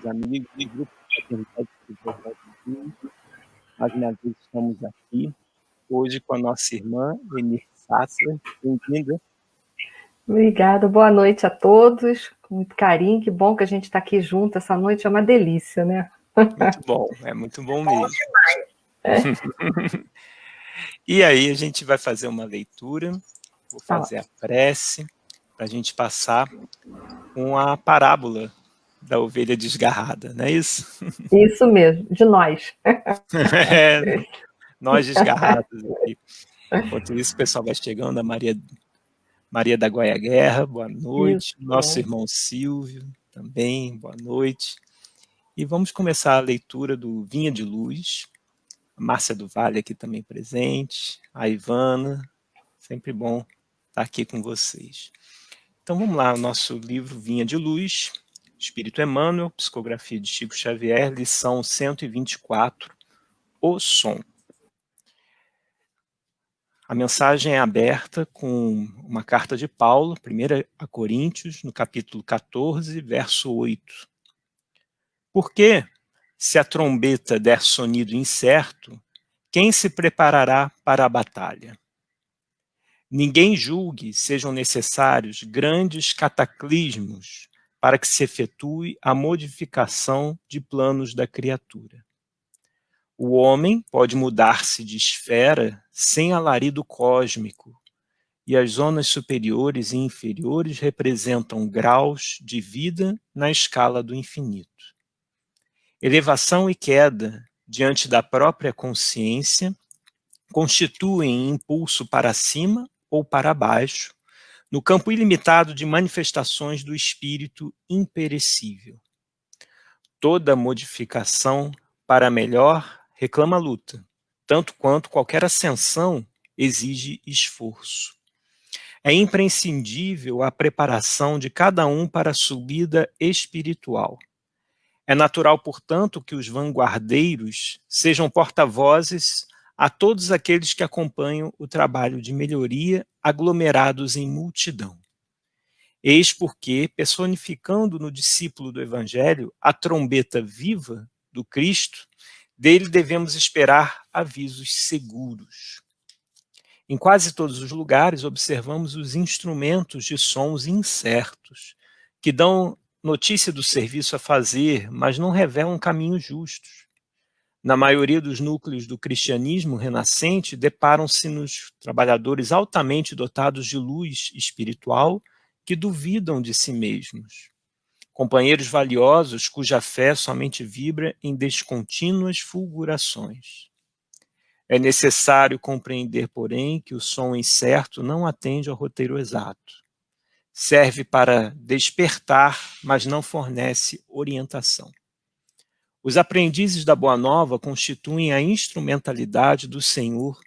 amigos do Grupo Fraternidade Espiritual Jesus. Mais uma vez estamos aqui, hoje com a nossa irmã, Lenir Sasser. Bem-vinda. Obrigada, boa noite a todos, com muito carinho, que bom que a gente está aqui junto, essa noite é uma delícia, né? Muito bom mesmo. E aí a gente vai fazer uma leitura, vou fazer a prece, para a gente passar com a parábola da ovelha desgarrada, não é isso? Isso mesmo, de nós. Nós desgarrados aqui. Enquanto isso, o pessoal vai chegando, a Maria da Guaia Guerra, boa noite. Isso. Nosso irmão Silvio, também, boa noite. E vamos começar a leitura do Vinha de Luz. A Márcia do Vale aqui também presente, a Ivana, sempre bom estar aqui com vocês. Então vamos lá, o nosso livro Vinha de Luz, Espírito Emmanuel, psicografia de Chico Xavier, lição 124, O Som. A mensagem é aberta com uma carta de Paulo, 1 a Coríntios, no capítulo 14, verso 8. Porque, se a trombeta der sonido incerto, quem se preparará para a batalha? Ninguém julgue sejam necessários grandes cataclismos para que se efetue a modificação de planos da criatura. O homem pode mudar-se de esfera sem alarido cósmico, e as zonas superiores e inferiores representam graus de vida na escala do infinito. Elevação e queda diante da própria consciência constituem impulso para cima ou para baixo, no campo ilimitado de manifestações do espírito imperecível. Toda modificação para melhor reclama luta, tanto quanto qualquer ascensão exige esforço. É imprescindível a preparação de cada um para a subida espiritual. É natural, portanto, que os vanguardeiros sejam porta-vozes a todos aqueles que acompanham o trabalho de melhoria aglomerados em multidão. Eis porque, personificando no discípulo do Evangelho a trombeta viva do Cristo, dele devemos esperar avisos seguros. Em quase todos os lugares observamos os instrumentos de sons incertos, que dão notícia do serviço a fazer, mas não revelam caminhos justos. Na maioria dos núcleos do cristianismo renascente, deparam-se-nos trabalhadores altamente dotados de luz espiritual que duvidam de si mesmos. Companheiros valiosos cuja fé somente vibra em descontínuas fulgurações. É necessário compreender, porém, que o som incerto não atende ao roteiro exato. Serve para despertar, mas não fornece orientação. Os aprendizes da Boa Nova constituem a instrumentalidade do Senhor.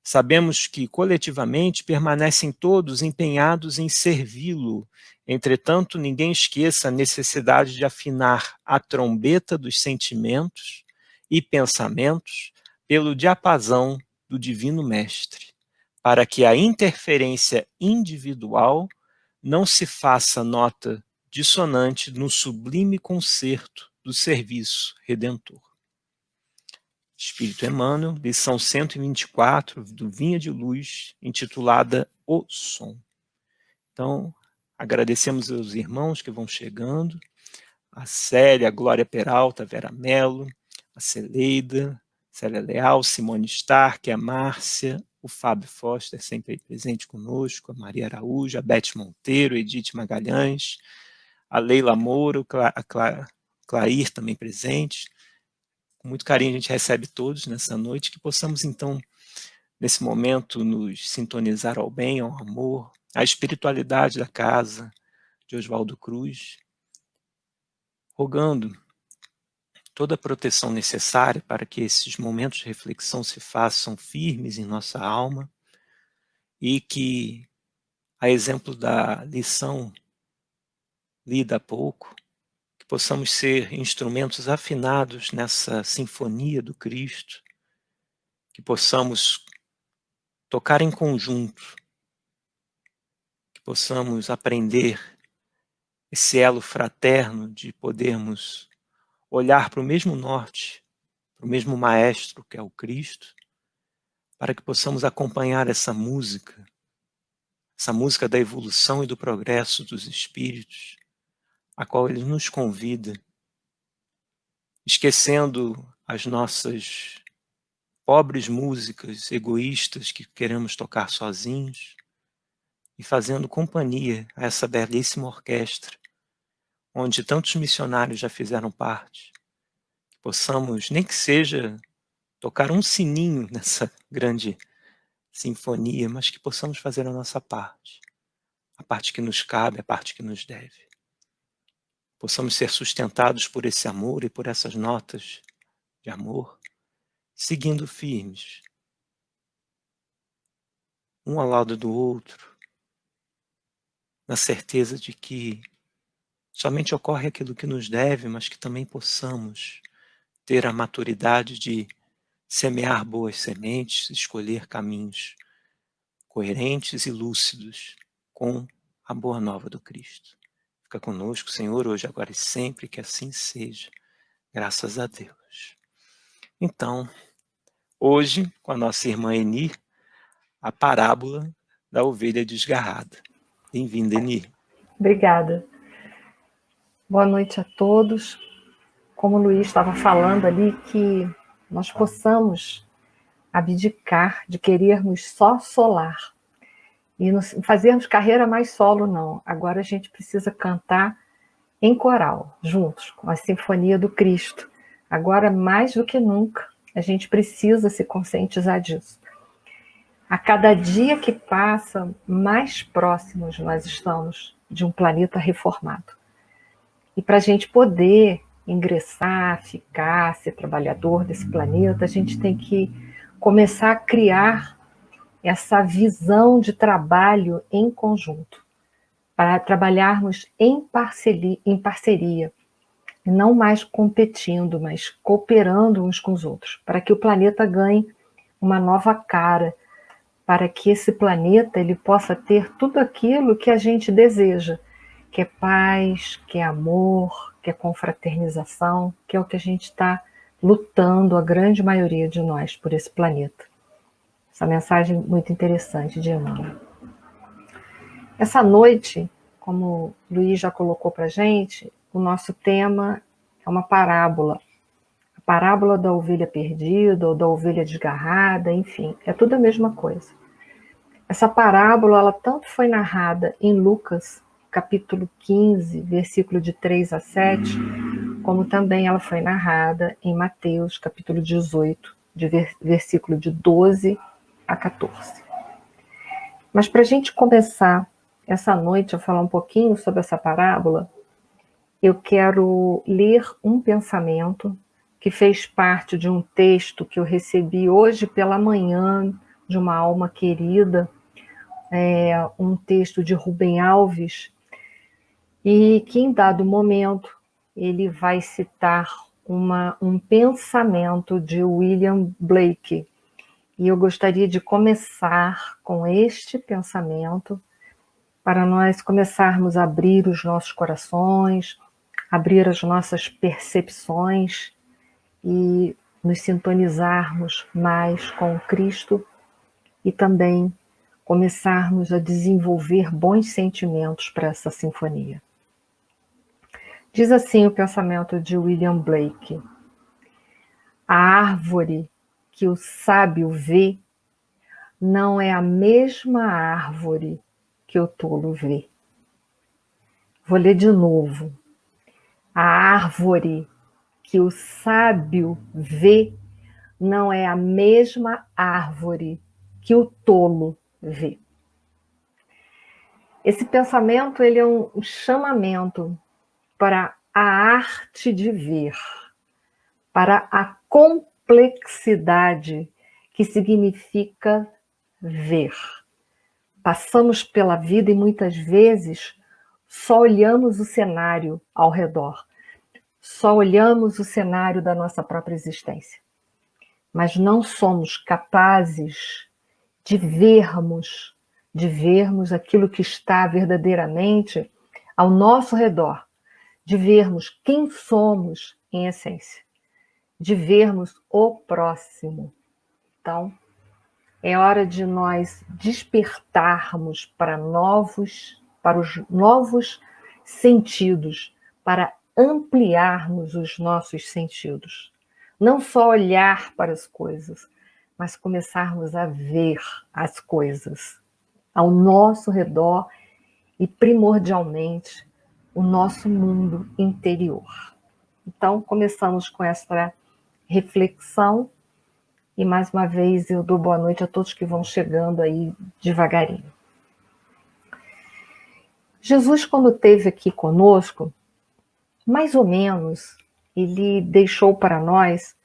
Sabemos que, coletivamente, permanecem todos empenhados em servi-lo. Entretanto, ninguém esqueça a necessidade de afinar a trombeta dos sentimentos e pensamentos pelo diapasão do Divino Mestre, para que a interferência individual não se faça nota dissonante no sublime concerto do serviço redentor. Espírito Emmanuel, lição 124 do Vinha de Luz, intitulada O Som. Então, agradecemos aos irmãos que vão chegando, a Célia, a Glória Peralta, a Vera Mello, a Celeida, Célia Leal, Simone Stark, a Márcia, o Fábio Foster, sempre presente conosco, a Maria Araújo, a Beth Monteiro, Edith Magalhães, a Leila Moura, a Clair também presente. Com muito carinho a gente recebe todos nessa noite, que possamos então, nesse momento, nos sintonizar ao bem, ao amor, à espiritualidade da casa de Oswaldo Cruz, rogando toda a proteção necessária para que esses momentos de reflexão se façam firmes em nossa alma e que, a exemplo da lição lida há pouco, que possamos ser instrumentos afinados nessa sinfonia do Cristo, que possamos tocar em conjunto, que possamos aprender esse elo fraterno de podermos olhar para o mesmo norte, para o mesmo maestro que é o Cristo, para que possamos acompanhar essa música da evolução e do progresso dos espíritos, a qual ele nos convida, esquecendo as nossas pobres músicas egoístas que queremos tocar sozinhos e fazendo companhia a essa belíssima orquestra, onde tantos missionários já fizeram parte, que possamos, nem que seja, tocar um sininho nessa grande sinfonia, mas que possamos fazer a nossa parte, a parte que nos cabe, a parte que nos deve. Possamos ser sustentados por esse amor e por essas notas de amor, seguindo firmes, um ao lado do outro, na certeza de que somente ocorre aquilo que nos deve, mas que também possamos ter a maturidade de semear boas sementes, escolher caminhos coerentes e lúcidos com a boa nova do Cristo. Fica conosco, Senhor, hoje, agora e sempre, que assim seja. Graças a Deus. Então, hoje, com a nossa irmã Eni, a parábola da ovelha desgarrada. Bem-vinda, Eni. Obrigada. Boa noite a todos. Como o Luiz estava falando ali, que nós possamos abdicar de querermos só solar e não fazermos carreira mais solo, não. Agora a gente precisa cantar em coral, juntos, com a Sinfonia do Cristo. Agora, mais do que nunca, a gente precisa se conscientizar disso. A cada dia que passa, mais próximos nós estamos de um planeta reformado. E para a gente poder ingressar, ficar, ser trabalhador desse planeta, a gente tem que começar a criar essa visão de trabalho em conjunto, para trabalharmos em parceria, e não mais competindo, mas cooperando uns com os outros, para que o planeta ganhe uma nova cara, para que esse planeta ele possa ter tudo aquilo que a gente deseja, que é paz, que é amor, que é confraternização, que é o que a gente está lutando, a grande maioria de nós, por esse planeta. Essa mensagem muito interessante de Emmanuel. Essa noite, como o Luiz já colocou para a gente, o nosso tema é uma parábola. A parábola da ovelha perdida ou da ovelha desgarrada, enfim, é tudo a mesma coisa. Essa parábola, ela tanto foi narrada em Lucas, capítulo 15, versículo de 3 a 7, como também ela foi narrada em Mateus, capítulo 18, versículo de 12 a 14. Mas para a gente começar essa noite a falar um pouquinho sobre essa parábola, eu quero ler um pensamento que fez parte de um texto que eu recebi hoje pela manhã de uma alma querida, um texto de Rubem Alves, e que em dado momento ele vai citar um pensamento de William Blake. E eu gostaria de começar com este pensamento para nós começarmos a abrir os nossos corações, abrir as nossas percepções e nos sintonizarmos mais com Cristo e também começarmos a desenvolver bons sentimentos para essa sinfonia. Diz assim o pensamento de William Blake: a árvore que o sábio vê não é a mesma árvore que o tolo vê. Vou ler de novo. A árvore que o sábio vê não é a mesma árvore que o tolo vê. Esse pensamento ele é um chamamento para a arte de ver, para a complexidade que significa ver. Passamos pela vida e muitas vezes só olhamos o cenário ao redor, só olhamos o cenário da nossa própria existência, mas não somos capazes de vermos aquilo que está verdadeiramente ao nosso redor, de vermos quem somos em essência, de vermos o próximo. Então, é hora de nós despertarmos para os novos sentidos, para ampliarmos os nossos sentidos. Não só olhar para as coisas, mas começarmos a ver as coisas ao nosso redor e, primordialmente, o nosso mundo interior. Então, começamos com essa reflexão e, mais uma vez, eu dou boa noite a todos que vão chegando aí devagarinho. Jesus, quando esteve aqui conosco, mais ou menos, ele deixou para nós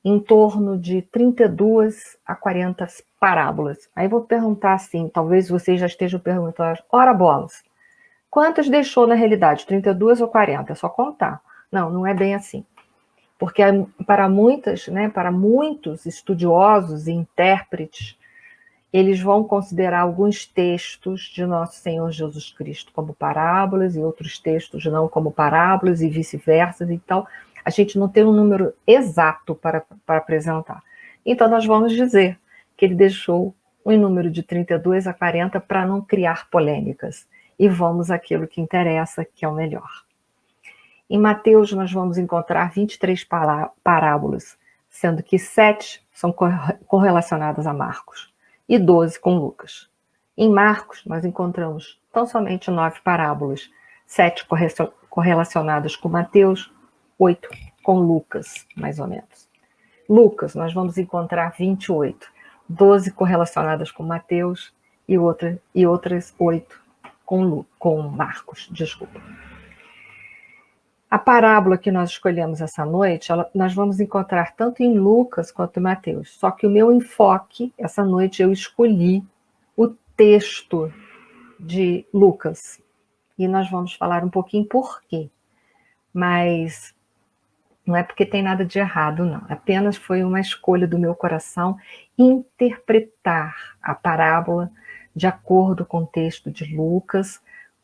em torno de 32 a 40 parábolas. Aí eu vou perguntar assim, talvez vocês já estejam perguntando, ora bolas, quantas deixou na realidade? 32 ou 40? É só contar. Não, não é bem assim. Porque para muitos estudiosos e intérpretes, eles vão considerar alguns textos de Nosso Senhor Jesus Cristo como parábolas e outros textos não como parábolas e vice-versa. Então, a gente não tem um número exato para apresentar. Então, nós vamos dizer que ele deixou um número de 32 a 40 para não criar polêmicas. E vamos àquilo que interessa, que é o melhor. Em Mateus, nós vamos encontrar 23 parábolas, sendo que 7 são correlacionadas a Marcos e 12 com Lucas. Em Marcos, nós encontramos tão somente 9 parábolas, 7 correlacionadas com Mateus, 8 com Lucas, mais ou menos. Lucas, nós vamos encontrar 28, 12 correlacionadas com Mateus e outras 8 com Marcos, desculpa. A parábola que nós escolhemos essa noite, nós vamos encontrar tanto em Lucas quanto em Mateus. Só que o meu enfoque, essa noite, eu escolhi o texto de Lucas. E nós vamos falar um pouquinho por quê. Mas não é porque tem nada de errado, não. Apenas foi uma escolha do meu coração interpretar a parábola de acordo com o texto de Lucas,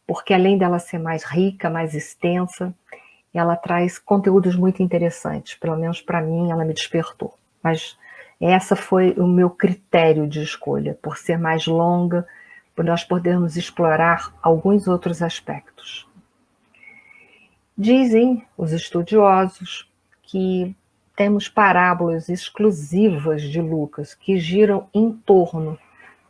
porque além dela ser mais rica, mais extensa, ela traz conteúdos muito interessantes. Pelo menos para mim, ela me despertou. Mas essa foi o meu critério de escolha, por ser mais longa, por nós podermos explorar alguns outros aspectos. Dizem os estudiosos que temos parábolas exclusivas de Lucas que giram em torno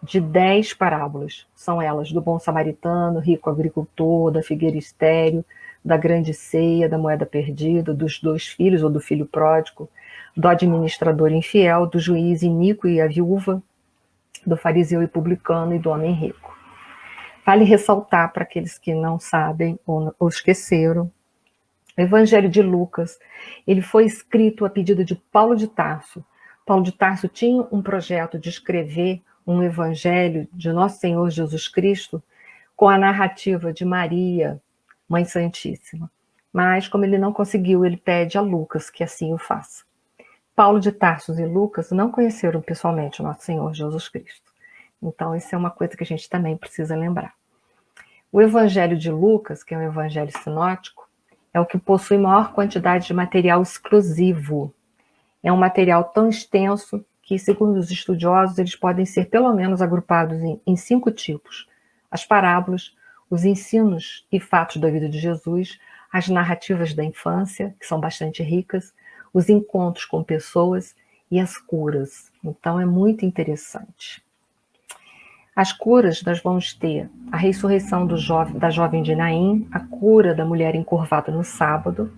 de 10 parábolas. São elas do bom samaritano, rico agricultor, da figueira estéril, da grande ceia, da moeda perdida, dos 2 filhos ou do filho pródigo, do administrador infiel, do juiz iníquo e a viúva, do fariseu e publicano e do homem rico. Vale ressaltar para aqueles que não sabem ou esqueceram, o Evangelho de Lucas, ele foi escrito a pedido de Paulo de Tarso. Paulo de Tarso tinha um projeto de escrever um Evangelho de Nosso Senhor Jesus Cristo com a narrativa de Maria, Mãe Santíssima. Mas, como ele não conseguiu, ele pede a Lucas que assim o faça. Paulo de Tarso e Lucas não conheceram pessoalmente o Nosso Senhor Jesus Cristo. Então, isso é uma coisa que a gente também precisa lembrar. O Evangelho de Lucas, que é um evangelho sinótico, é o que possui maior quantidade de material exclusivo. É um material tão extenso que, segundo os estudiosos, eles podem ser pelo menos agrupados em 5 tipos. As parábolas, os ensinos e fatos da vida de Jesus, as narrativas da infância, que são bastante ricas, os encontros com pessoas e as curas. Então, é muito interessante. As curas, nós vamos ter a ressurreição da jovem de Naim, a cura da mulher encurvada no sábado,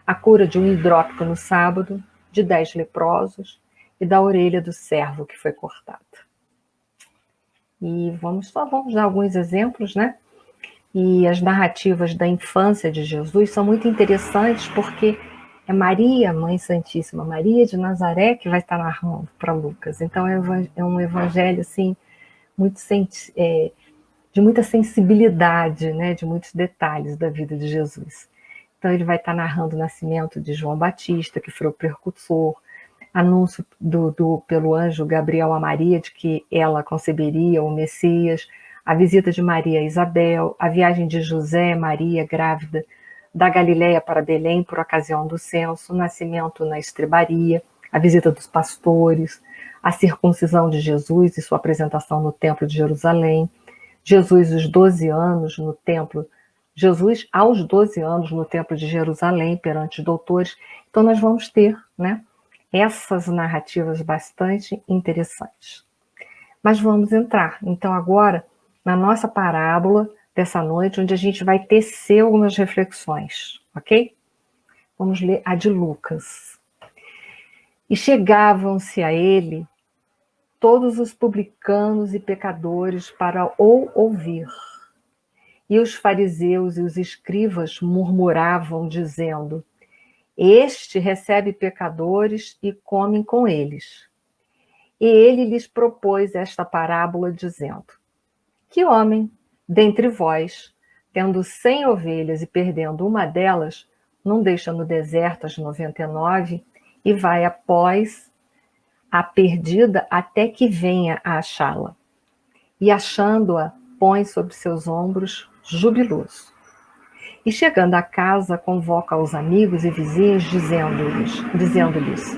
a cura de um hidrópico no sábado, de 10 leprosos e da orelha do servo que foi cortada. E vamos dar alguns exemplos, né? E as narrativas da infância de Jesus são muito interessantes porque é Maria, Mãe Santíssima, Maria de Nazaré, que vai estar narrando para Lucas. Então é um evangelho assim, de muita sensibilidade, né, de muitos detalhes da vida de Jesus. Então ele vai estar narrando o nascimento de João Batista, que foi o precursor, anúncio pelo anjo Gabriel a Maria de que ela conceberia o Messias, a visita de Maria a Isabel, a viagem de José e Maria grávida da Galileia para Belém por ocasião do censo, o nascimento na estrebaria, a visita dos pastores, a circuncisão de Jesus e sua apresentação no Templo de Jerusalém, Jesus aos 12 anos no Templo de Jerusalém perante os doutores. Então nós vamos ter, né, essas narrativas bastante interessantes. Mas vamos entrar, então, agora na nossa parábola dessa noite, onde a gente vai tecer algumas reflexões, ok? Vamos ler a de Lucas. E chegavam-se a ele todos os publicanos e pecadores para o ouvir. E os fariseus e os escribas murmuravam, dizendo: Este recebe pecadores e come com eles. E ele lhes propôs esta parábola, dizendo: Que homem, dentre vós, tendo 100 ovelhas e perdendo uma delas, não deixa no deserto as 99 e vai após a perdida até que venha a achá-la? E achando-a, põe sobre seus ombros, jubiloso. E chegando à casa, convoca os amigos e vizinhos, dizendo-lhes: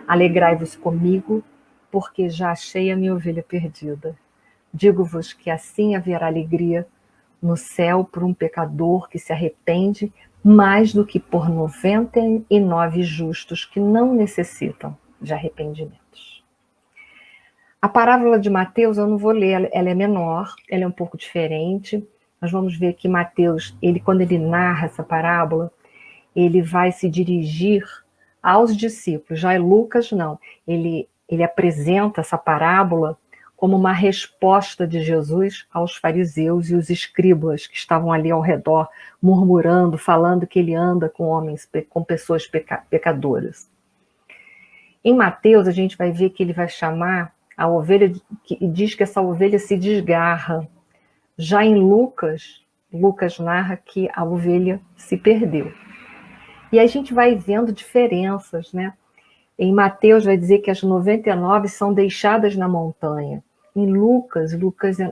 Alegrai-vos comigo, porque já achei a minha ovelha perdida. Digo-vos que assim haverá alegria no céu por um pecador que se arrepende, mais do que por 99 justos que não necessitam de arrependimentos. A parábola de Mateus eu não vou ler, ela é menor, ela é um pouco diferente. Nós vamos ver que Mateus, quando ele narra essa parábola, ele vai se dirigir aos discípulos. Já Lucas não, ele apresenta essa parábola como uma resposta de Jesus aos fariseus e os escribas que estavam ali ao redor, murmurando, falando que ele anda com pessoas pecadoras. Em Mateus, a gente vai ver que ele vai chamar a ovelha, e diz que essa ovelha se desgarra. Já em Lucas narra que a ovelha se perdeu. E a gente vai vendo diferenças, né? Em Mateus vai dizer que as 99 são deixadas na montanha. Em Lucas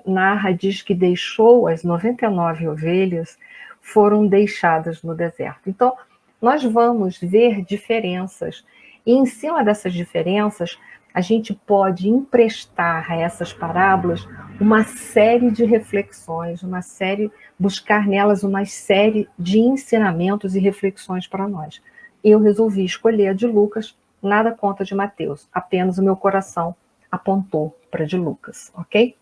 narra, diz que deixou as 99 ovelhas, foram deixadas no deserto. Então, nós vamos ver diferenças. E em cima dessas diferenças, a gente pode emprestar a essas parábolas uma série de reflexões, buscar nelas uma série de ensinamentos e reflexões para nós. Eu resolvi escolher a de Lucas, nada contra a de Mateus, apenas o meu coração apontou para a de Lucas, ok?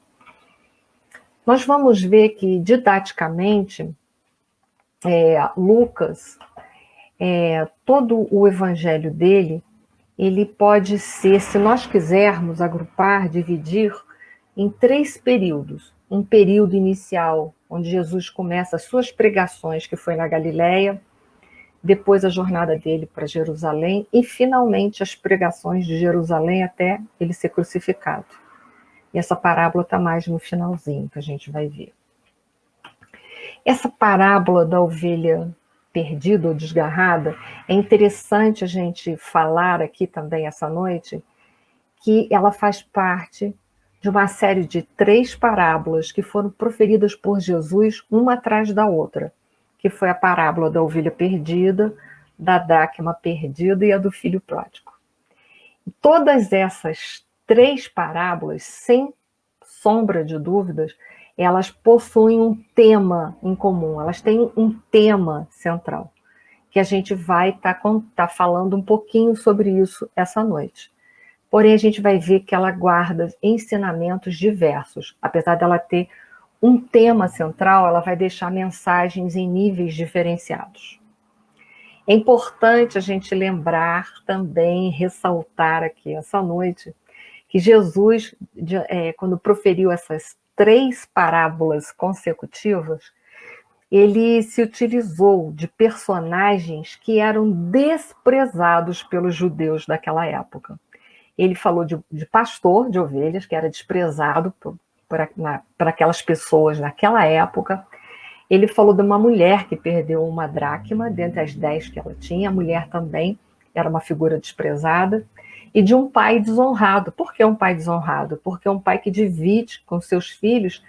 Nós vamos ver que, didaticamente, Lucas, todo o evangelho dele, ele pode ser, se nós quisermos agrupar, dividir em 3 períodos. Um período inicial, onde Jesus começa as suas pregações, que foi na Galileia, depois a jornada dele para Jerusalém e, finalmente, as pregações de Jerusalém até ele ser crucificado. E essa parábola está mais no finalzinho, que a gente vai ver. Essa parábola da ovelha perdida ou desgarrada, é interessante a gente falar aqui também essa noite, que ela faz parte de uma série de 3 parábolas que foram proferidas por Jesus, uma atrás da outra, que foi a parábola da ovelha perdida, da dracma perdida e a do filho pródigo. Todas essas 3 parábolas, sem sombra de dúvidas, elas possuem um tema em comum, elas têm um tema central, que a gente vai tá falando um pouquinho sobre isso essa noite. Porém, a gente vai ver que ela guarda ensinamentos diversos. Apesar dela ter um tema central, ela vai deixar mensagens em níveis diferenciados. É importante a gente lembrar também, ressaltar aqui essa noite, que Jesus, quando proferiu essas 3 parábolas consecutivas, ele se utilizou de personagens que eram desprezados pelos judeus daquela época. Ele falou de pastor de ovelhas, que era desprezado por aquelas pessoas naquela época. Ele falou de uma mulher que perdeu uma dracma, dentre as 10 que ela tinha. A mulher também era uma figura desprezada. E de um pai desonrado. Por que um pai desonrado? Porque é um pai que divide com seus filhos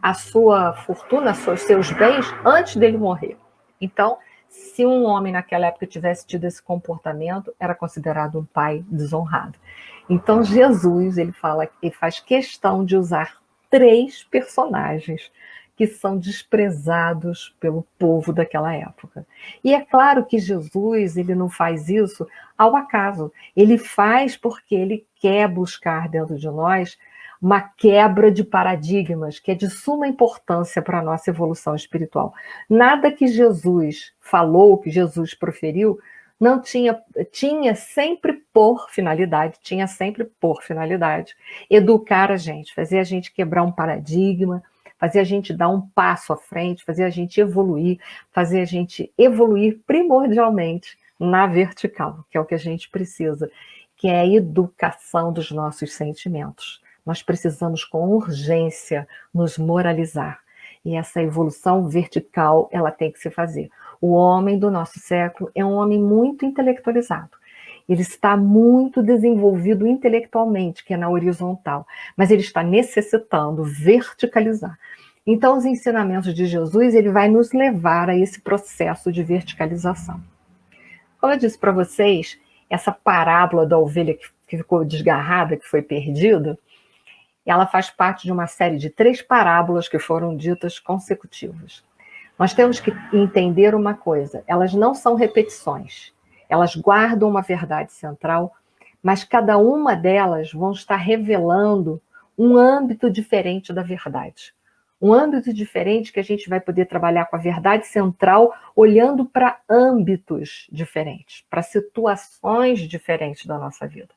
a sua fortuna, os seus bens, antes dele morrer. Então, se um homem naquela época tivesse tido esse comportamento, era considerado um pai desonrado. Então Jesus, ele faz questão de usar 3 personagens que são desprezados pelo povo daquela época. E é claro que Jesus, ele não faz isso ao acaso. Ele faz porque ele quer buscar dentro de nós uma quebra de paradigmas, que é de suma importância para a nossa evolução espiritual. Nada que Jesus falou, que Jesus proferiu, não tinha sempre por finalidade educar a gente, fazer a gente quebrar um paradigma, fazer a gente dar um passo à frente, fazer a gente evoluir primordialmente na vertical, que é o que a gente precisa, que é a educação dos nossos sentimentos. Nós precisamos com urgência nos moralizar. E essa evolução vertical, ela tem que se fazer. O homem do nosso século é um homem muito intelectualizado. Ele está muito desenvolvido intelectualmente, que é na horizontal, mas ele está necessitando verticalizar. Então, os ensinamentos de Jesus, ele vai nos levar a esse processo de verticalização. Como eu disse para vocês, essa parábola da ovelha que ficou desgarrada, que foi perdida, ela faz parte de uma série de 3 parábolas que foram ditas consecutivas. Nós temos que entender uma coisa, elas não são repetições, elas guardam uma verdade central, mas cada uma delas vão estar revelando um âmbito diferente da verdade. Um âmbito diferente que a gente vai poder trabalhar com a verdade central, olhando para âmbitos diferentes, para situações diferentes da nossa vida.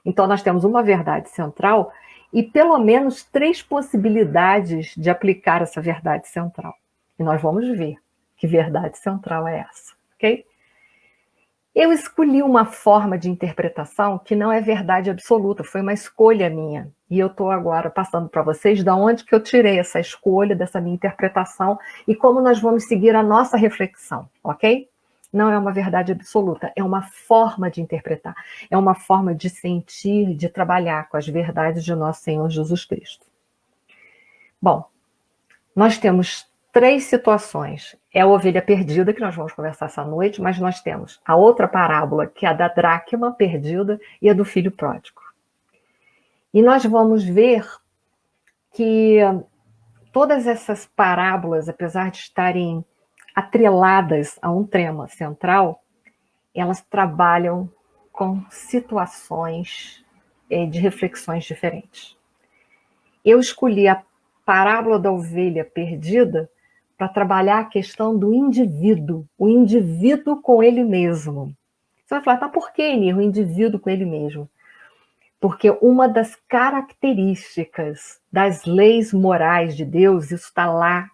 Então, nós temos uma verdade central e pelo menos 3 possibilidades de aplicar essa verdade central. E nós vamos ver que verdade central é essa, ok? Eu escolhi uma forma de interpretação que não é verdade absoluta, foi uma escolha minha. E eu estou agora passando para vocês de onde que eu tirei essa escolha, dessa minha interpretação e como nós vamos seguir a nossa reflexão, ok? Não é uma verdade absoluta, é uma forma de interpretar, é uma forma de sentir, de trabalhar com as verdades de nosso Senhor Jesus Cristo. Bom, nós temos 3 situações. É a ovelha perdida, que nós vamos conversar essa noite, mas nós temos a outra parábola, que é a da dracma perdida e a do filho pródigo. E nós vamos ver que todas essas parábolas, apesar de estarem atreladas a um tema central, elas trabalham com situações de reflexões diferentes. Eu escolhi a parábola da ovelha perdida para trabalhar a questão do indivíduo, o indivíduo com ele mesmo. Você vai falar, tá, por que, Enir, o indivíduo com ele mesmo? Porque uma das características das leis morais de Deus, isso está lá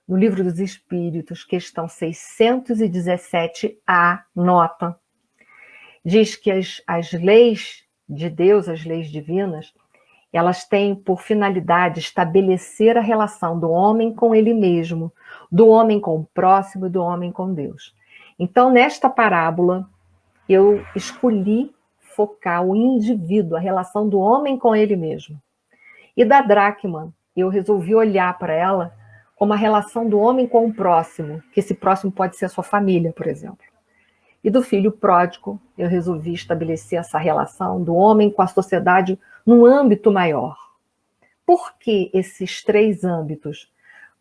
no Livro dos Espíritos, questão 617A, nota, diz que as leis de Deus, as leis divinas, elas têm por finalidade estabelecer a relação do homem com ele mesmo, do homem com o próximo e do homem com Deus. Então, nesta parábola, eu escolhi focar o indivíduo, a relação do homem com ele mesmo. E da dracma, eu resolvi olhar para ela como a relação do homem com o próximo, que esse próximo pode ser a sua família, por exemplo. E do filho pródigo, eu resolvi estabelecer essa relação do homem com a sociedade num âmbito maior. Por que esses 3 âmbitos?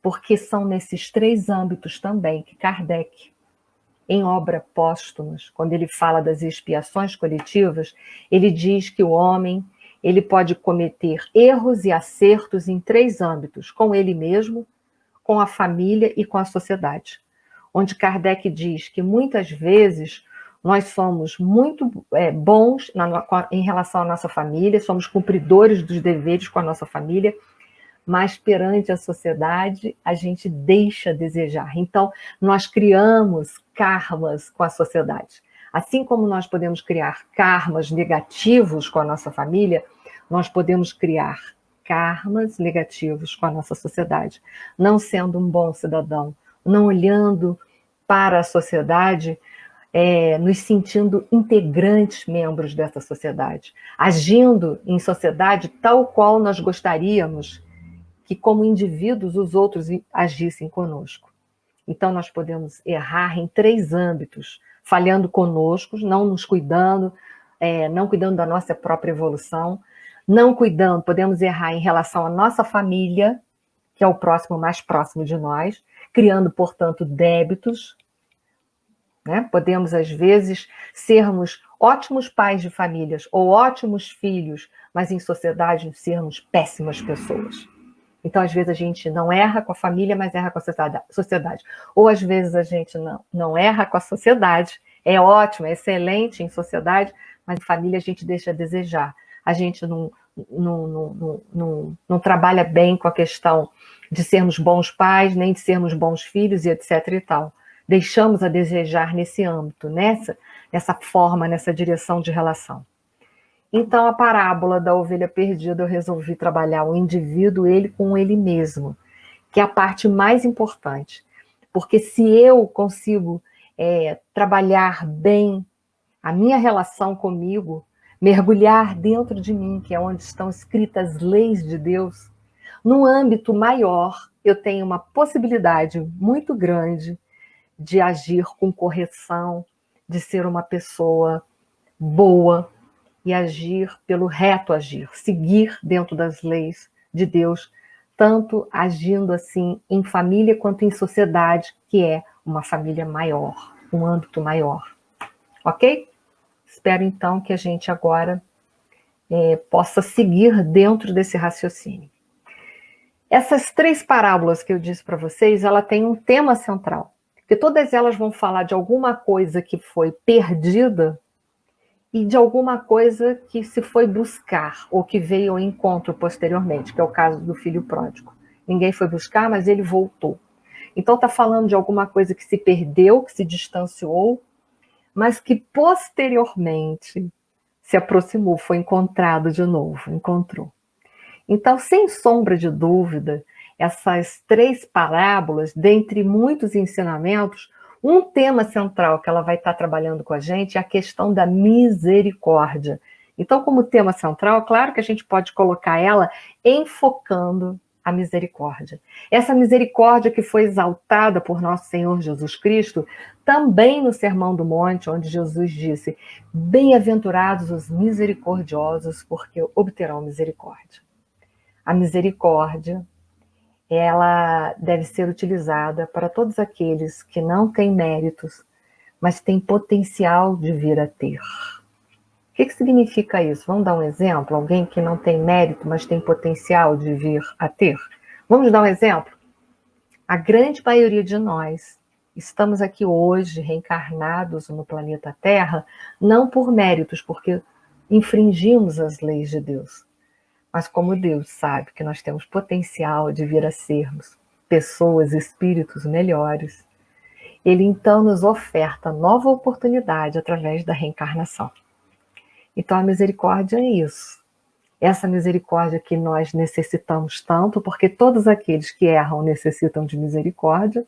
Porque são nesses 3 âmbitos também que Kardec, em obra Póstumas, quando ele fala das expiações coletivas, ele diz que o homem ele pode cometer erros e acertos em 3 âmbitos, com ele mesmo, com a família e com a sociedade. Onde Kardec diz que muitas vezes nós somos muito bons em relação à nossa família, somos cumpridores dos deveres com a nossa família, mas perante a sociedade a gente deixa a desejar. Então, nós criamos karmas com a sociedade. Assim como nós podemos criar karmas negativos com a nossa família, nós podemos criar karmas negativos com a nossa sociedade, não sendo um bom cidadão, não olhando para a sociedade, nos sentindo integrantes membros dessa sociedade, agindo em sociedade tal qual nós gostaríamos que, como indivíduos, os outros agissem conosco. Então, nós podemos errar em 3 âmbitos: falhando conosco, não nos cuidando, não cuidando da nossa própria evolução, não cuidando, podemos errar em relação à nossa família, que é o próximo mais próximo de nós, criando, portanto, débitos, né? Podemos, às vezes, sermos ótimos pais de famílias ou ótimos filhos, mas em sociedade sermos péssimas pessoas. Então, às vezes, a gente não erra com a família, mas erra com a sociedade. Ou, às vezes, a gente não erra com a sociedade, é ótimo, é excelente em sociedade, mas em família a gente deixa a desejar. A gente não trabalha bem com a questão de sermos bons pais, nem de sermos bons filhos, e etc. e tal. Deixamos a desejar nesse âmbito, nessa forma, nessa direção de relação. Então, a parábola da ovelha perdida, eu resolvi trabalhar o indivíduo, ele com ele mesmo, que é a parte mais importante. Porque se eu consigo trabalhar bem a minha relação comigo, mergulhar dentro de mim, que é onde estão escritas as leis de Deus, no âmbito maior, eu tenho uma possibilidade muito grande de agir com correção, de ser uma pessoa boa, e agir pelo reto agir, seguir dentro das leis de Deus, tanto agindo assim em família quanto em sociedade, que é uma família maior, um âmbito maior. Ok? Espero então que a gente agora possa seguir dentro desse raciocínio. Essas 3 parábolas que eu disse para vocês, ela tem um tema central, porque todas elas vão falar de alguma coisa que foi perdida e de alguma coisa que se foi buscar, ou que veio ao encontro posteriormente, que é o caso do filho pródigo. Ninguém foi buscar, mas ele voltou. Então está falando de alguma coisa que se perdeu, que se distanciou, mas que posteriormente se aproximou, foi encontrado de novo, encontrou. Então, sem sombra de dúvida, essas 3 parábolas, dentre muitos ensinamentos, um tema central que ela vai estar trabalhando com a gente é a questão da misericórdia. Então, como tema central, claro que a gente pode colocar ela enfocando a misericórdia. Essa misericórdia que foi exaltada por nosso Senhor Jesus Cristo, também no Sermão do Monte, onde Jesus disse: bem-aventurados os misericordiosos, porque obterão misericórdia. A misericórdia, ela deve ser utilizada para todos aqueles que não têm méritos, mas têm potencial de vir a ter. O que significa isso? Vamos dar um exemplo? Alguém que não tem mérito, mas tem potencial de vir a ter? Vamos dar um exemplo? A grande maioria de nós estamos aqui hoje, reencarnados no planeta Terra, não por méritos, porque infringimos as leis de Deus. Mas como Deus sabe que nós temos potencial de vir a sermos pessoas, espíritos melhores, Ele então nos oferta nova oportunidade através da reencarnação. Então a misericórdia é isso. Essa misericórdia que nós necessitamos tanto, porque todos aqueles que erram necessitam de misericórdia.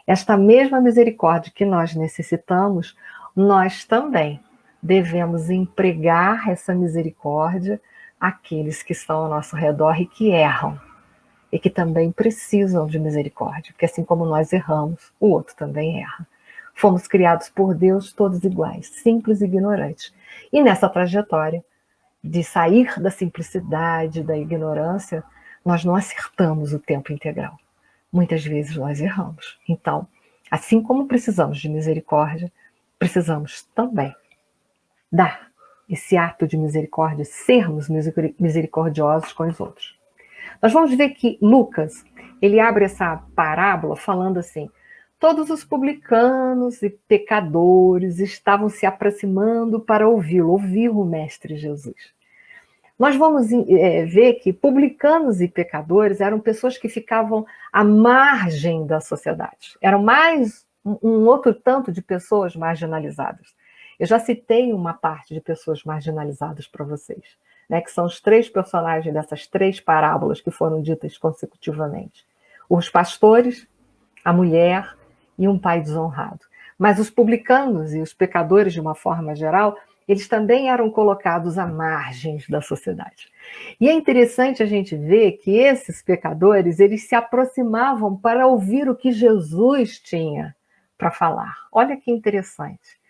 Esta mesma misericórdia que nós necessitamos, nós também devemos empregar essa misericórdia àqueles que estão ao nosso redor e que erram, e que também precisam de misericórdia, porque assim como nós erramos, o outro também erra. Fomos criados por Deus todos iguais, simples e ignorantes. E nessa trajetória de sair da simplicidade, da ignorância, nós não acertamos o tempo integral. Muitas vezes nós erramos. Então, assim como precisamos de misericórdia, precisamos também dar esse ato de misericórdia, sermos misericordiosos com os outros. Nós vamos ver que Lucas, ele abre essa parábola falando assim: todos os publicanos e pecadores estavam se aproximando para ouvir o Mestre Jesus. Nós vamos ver que publicanos e pecadores eram pessoas que ficavam à margem da sociedade. Eram mais um outro tanto de pessoas marginalizadas. Eu já citei uma parte de pessoas marginalizadas para vocês, né, que são os 3 personagens dessas 3 parábolas que foram ditas consecutivamente. Os pastores, a mulher e um pai desonrado. Mas os publicanos e os pecadores, de uma forma geral, eles também eram colocados à margens da sociedade. E é interessante a gente ver que esses pecadores, eles se aproximavam para ouvir o que Jesus tinha para falar. Olha que interessante.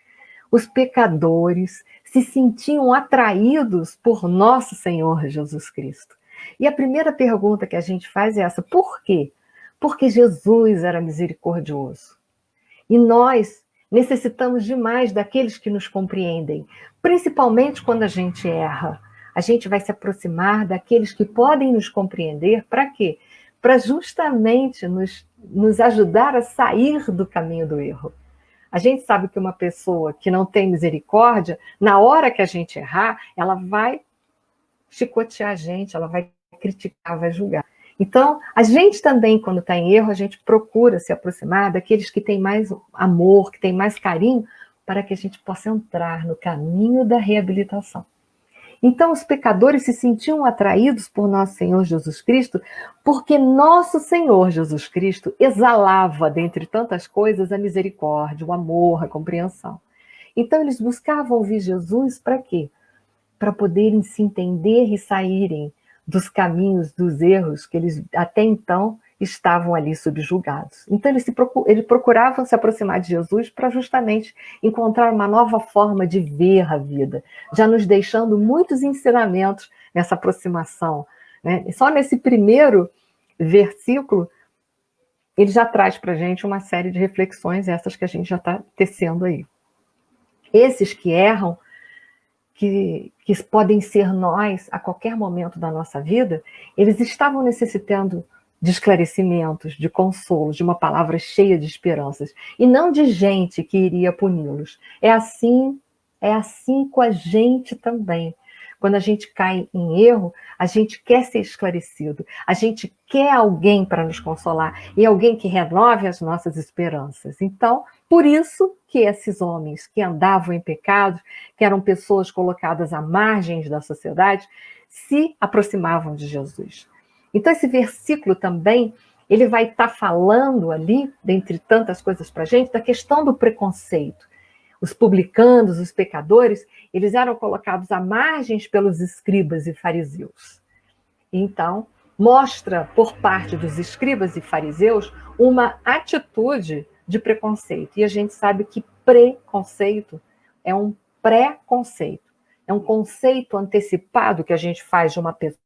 Os pecadores se sentiam atraídos por nosso Senhor Jesus Cristo. E a primeira pergunta que a gente faz é essa: por quê? Porque Jesus era misericordioso. E nós necessitamos demais daqueles que nos compreendem, principalmente quando a gente erra. A gente vai se aproximar daqueles que podem nos compreender. Para quê? Para justamente nos ajudar a sair do caminho do erro. A gente sabe que uma pessoa que não tem misericórdia, na hora que a gente errar, ela vai chicotear a gente, ela vai criticar, vai julgar. Então, a gente também, quando está em erro, a gente procura se aproximar daqueles que têm mais amor, que têm mais carinho, para que a gente possa entrar no caminho da reabilitação. Então, os pecadores se sentiam atraídos por nosso Senhor Jesus Cristo, porque nosso Senhor Jesus Cristo exalava, dentre tantas coisas, a misericórdia, o amor, a compreensão. Então, eles buscavam ouvir Jesus para quê? Para poderem se entender e saírem dos caminhos, dos erros que eles até então estavam ali subjugados. Então, eles procuravam se aproximar de Jesus para justamente encontrar uma nova forma de ver a vida, já nos deixando muitos ensinamentos nessa aproximação, né? E só nesse primeiro versículo, ele já traz para a gente uma série de reflexões, essas que a gente já está tecendo aí. Esses que erram, que podem ser nós a qualquer momento da nossa vida, eles estavam necessitando de esclarecimentos, de consolos, de uma palavra cheia de esperanças, e não de gente que iria puni-los. É assim com a gente também. Quando a gente cai em erro, a gente quer ser esclarecido, a gente quer alguém para nos consolar, e alguém que renove as nossas esperanças. Então, por isso que esses homens que andavam em pecados, que eram pessoas colocadas à margens da sociedade, se aproximavam de Jesus. Então, esse versículo também, ele vai estar falando ali, dentre tantas coisas para a gente, da questão do preconceito. Os publicanos, os pecadores, eles eram colocados à margens pelos escribas e fariseus. Então, mostra por parte dos escribas e fariseus uma atitude de preconceito. E a gente sabe que preconceito é um pré-conceito. É um conceito antecipado que a gente faz de uma pessoa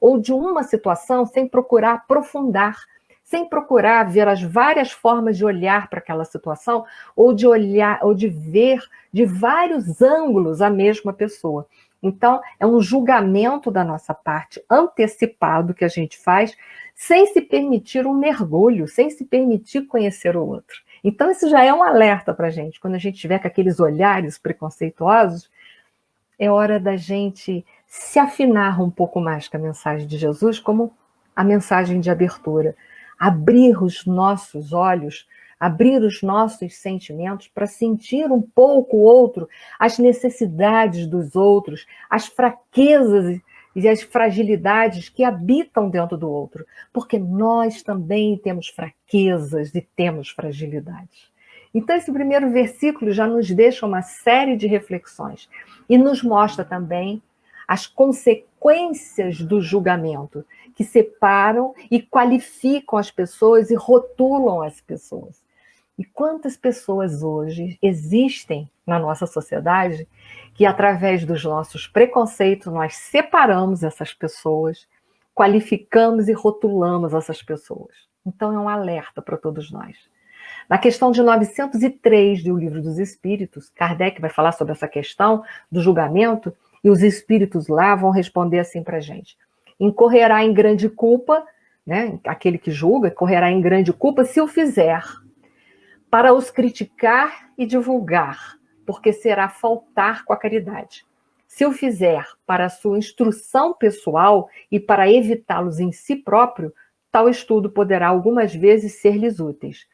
ou de uma situação sem procurar aprofundar, sem procurar ver as várias formas de olhar para aquela situação ou de ver de vários ângulos a mesma pessoa. Então, é um julgamento da nossa parte antecipado que a gente faz sem se permitir um mergulho, sem se permitir conhecer o outro. Então, isso já é um alerta para a gente. Quando a gente tiver com aqueles olhares preconceituosos, é hora da gente se afinar um pouco mais com a mensagem de Jesus, como a mensagem de abertura. Abrir os nossos olhos, abrir os nossos sentimentos para sentir um pouco o outro, as necessidades dos outros, as fraquezas e as fragilidades que habitam dentro do outro. Porque nós também temos fraquezas e temos fragilidades. Então, esse primeiro versículo já nos deixa uma série de reflexões e nos mostra também as consequências do julgamento, que separam e qualificam as pessoas e rotulam as pessoas. E quantas pessoas hoje existem na nossa sociedade que, através dos nossos preconceitos, nós separamos essas pessoas, qualificamos e rotulamos essas pessoas. Então, é um alerta para todos nós. Na questão de 903 do Livro dos Espíritos, Kardec vai falar sobre essa questão do julgamento, e os espíritos lá vão responder assim para a gente: incorrerá em grande culpa, né? Aquele que julga, incorrerá em grande culpa se o fizer para os criticar e divulgar, porque será faltar com a caridade. Se o fizer para a sua instrução pessoal e para evitá-los em si próprio, tal estudo poderá algumas vezes ser-lhes úteis.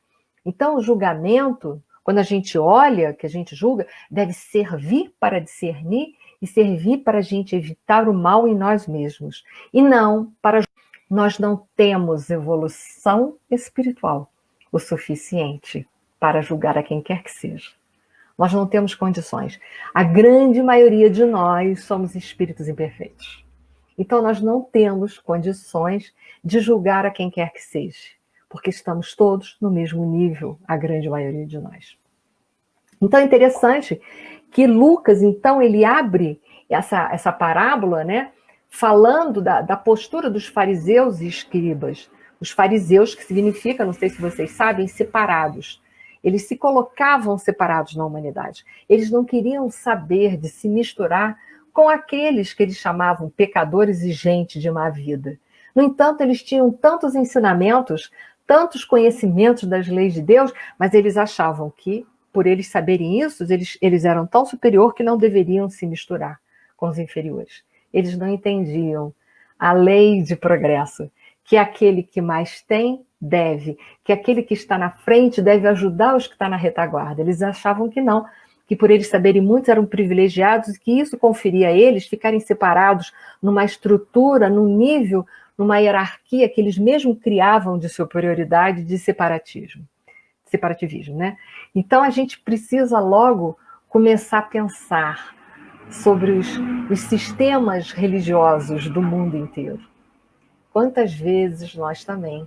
Então, o julgamento, quando a gente olha, que a gente julga, deve servir para discernir e servir para a gente evitar o mal em nós mesmos. E não para... Nós não temos evolução espiritual o suficiente para julgar a quem quer que seja. Nós não temos condições. A grande maioria de nós somos espíritos imperfeitos. Então, nós não temos condições de julgar a quem quer que seja, porque estamos todos no mesmo nível, a grande maioria de nós. Então, é interessante que Lucas, então, ele abre essa parábola, né, falando da postura dos fariseus e escribas. Os fariseus, que significa, não sei se vocês sabem, separados. Eles se colocavam separados na humanidade. Eles não queriam saber de se misturar com aqueles que eles chamavam pecadores e gente de má vida. No entanto, eles tinham tantos ensinamentos, tantos conhecimentos das leis de Deus, mas eles achavam que, por eles saberem isso, eles eram tão superior que não deveriam se misturar com os inferiores. Eles não entendiam a lei de progresso, que aquele que mais tem, deve, que aquele que está na frente deve ajudar os que estão na retaguarda. Eles achavam que não, que por eles saberem muito eram privilegiados e que isso conferia a eles ficarem separados numa estrutura, num nível, numa hierarquia que eles mesmos criavam de superioridade, de separativismo, né? Então a gente precisa logo começar a pensar sobre os sistemas religiosos do mundo inteiro. Quantas vezes nós também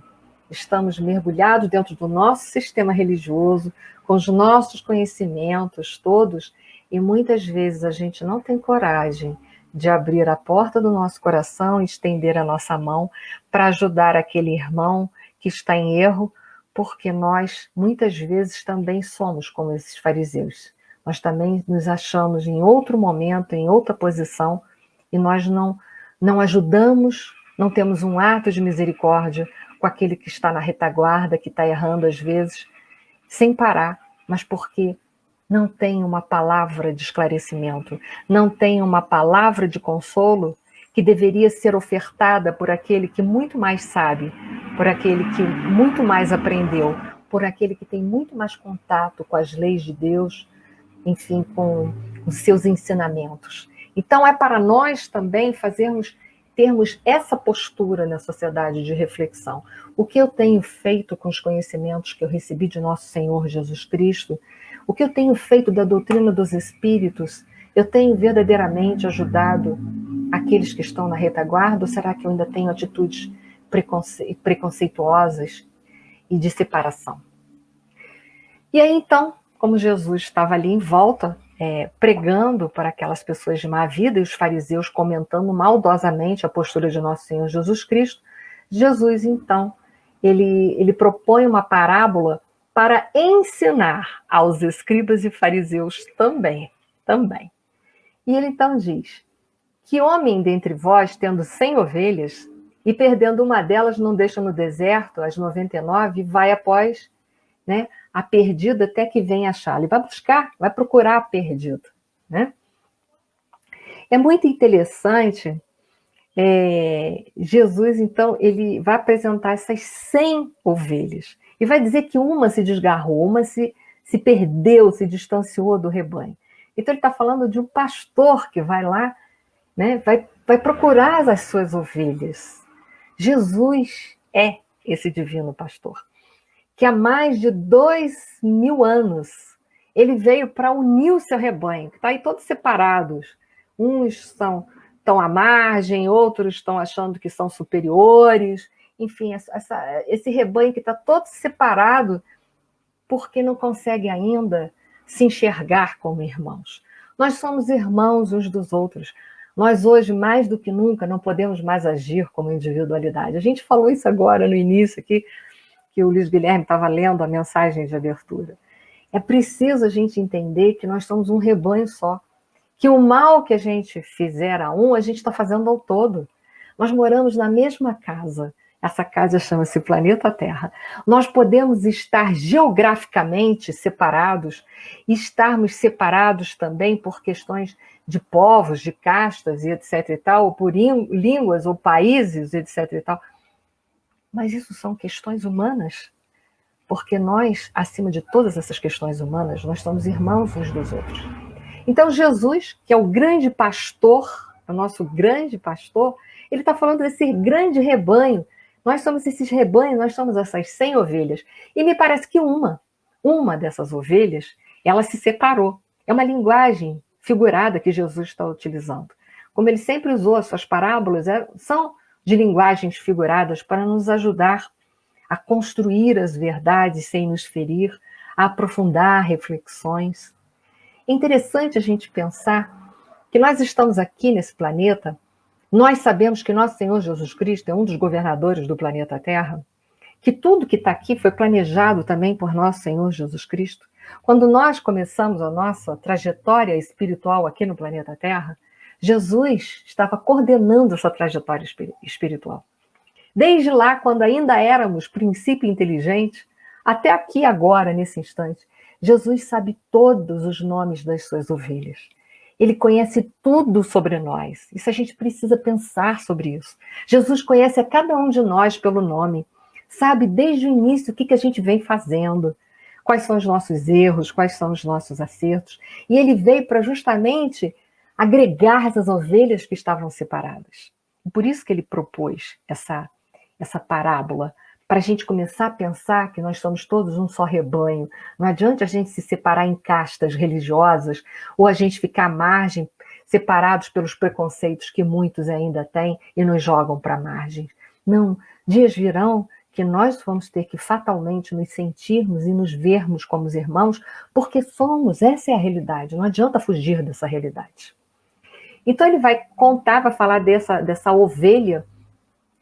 estamos mergulhados dentro do nosso sistema religioso, com os nossos conhecimentos todos, e muitas vezes a gente não tem coragem de abrir a porta do nosso coração e estender a nossa mão para ajudar aquele irmão que está em erro, porque nós muitas vezes também somos como esses fariseus. Nós também nos achamos em outro momento, em outra posição, e nós não ajudamos, não temos um ato de misericórdia com aquele que está na retaguarda, que está errando às vezes, sem parar, mas porque não tem uma palavra de esclarecimento, não tem uma palavra de consolo que deveria ser ofertada por aquele que muito mais sabe, por aquele que muito mais aprendeu, por aquele que tem muito mais contato com as leis de Deus, enfim, com os seus ensinamentos. Então é para nós também termos essa postura na sociedade de reflexão. O que eu tenho feito com os conhecimentos que eu recebi de nosso Senhor Jesus Cristo? O que eu tenho feito da doutrina dos Espíritos? Eu tenho verdadeiramente ajudado aqueles que estão na retaguarda? Ou será que eu ainda tenho atitudes preconceituosas e de separação? E aí, então, como Jesus estava ali em volta, pregando para aquelas pessoas de má vida, e os fariseus comentando maldosamente a postura de nosso Senhor Jesus Cristo, Jesus, então, ele propõe uma parábola para ensinar aos escribas e fariseus também. E ele então diz: que homem dentre vós, tendo 100 ovelhas, e perdendo uma delas, não deixa no deserto as 99 e vai após, né, a perdida até que venha achá-la. Ele vai buscar, vai procurar a perdida, né? É muito interessante. Jesus, então, ele vai apresentar essas 100 ovelhas e vai dizer que uma se desgarrou, uma se perdeu, se distanciou do rebanho. Então, ele está falando de um pastor que vai lá, né, vai procurar as suas ovelhas. Jesus é esse divino pastor, que há mais de 2000 anos ele veio para unir o seu rebanho, que está aí todos separados. Uns estão à margem, outros estão achando que são superiores. Enfim, esse rebanho que está todo separado porque não consegue ainda se enxergar como irmãos. Nós somos irmãos uns dos outros. Nós hoje, mais do que nunca, não podemos mais agir como individualidade. A gente falou isso agora no início aqui, que o Luiz Guilherme estava lendo a mensagem de abertura. É preciso a gente entender que nós somos um rebanho só. Que o mal que a gente fizer a um, a gente está fazendo ao todo. Nós moramos na mesma casa. Essa casa chama-se Planeta Terra. Nós podemos estar geograficamente separados e estarmos separados também por questões de povos, de castas e etc e tal, ou por línguas ou países, etc e tal. Mas isso são questões humanas, porque nós, acima de todas essas questões humanas, nós somos irmãos uns dos outros. Então Jesus, que é o grande pastor, o nosso grande pastor, ele está falando desse grande rebanho. Nós somos esses rebanhos, nós somos essas 100 ovelhas. E me parece que uma dessas ovelhas, ela se separou. É uma linguagem figurada que Jesus está utilizando. Como ele sempre usou, as suas parábolas são de linguagens figuradas para nos ajudar a construir as verdades sem nos ferir, a aprofundar reflexões. É interessante a gente pensar que nós estamos aqui nesse planeta, nós sabemos que nosso Senhor Jesus Cristo é um dos governadores do planeta Terra, que tudo que está aqui foi planejado também por nosso Senhor Jesus Cristo. Quando nós começamos a nossa trajetória espiritual aqui no planeta Terra, Jesus estava coordenando essa trajetória espiritual. Desde lá, quando ainda éramos princípio inteligente, até aqui agora, nesse instante, Jesus sabe todos os nomes das suas ovelhas. Ele conhece tudo sobre nós. Isso a gente precisa pensar sobre isso. Jesus conhece a cada um de nós pelo nome. Sabe desde o início o que a gente vem fazendo, quais são os nossos erros, quais são os nossos acertos. E ele veio para justamente agregar essas ovelhas que estavam separadas. E por isso que ele propôs essa parábola, para a gente começar a pensar que nós somos todos um só rebanho. Não adianta a gente se separar em castas religiosas ou a gente ficar à margem, separados pelos preconceitos que muitos ainda têm e nos jogam para a margem. Não, dias virão que nós vamos ter que fatalmente nos sentirmos e nos vermos como os irmãos, porque somos, essa é a realidade, não adianta fugir dessa realidade. Então ele vai falar dessa ovelha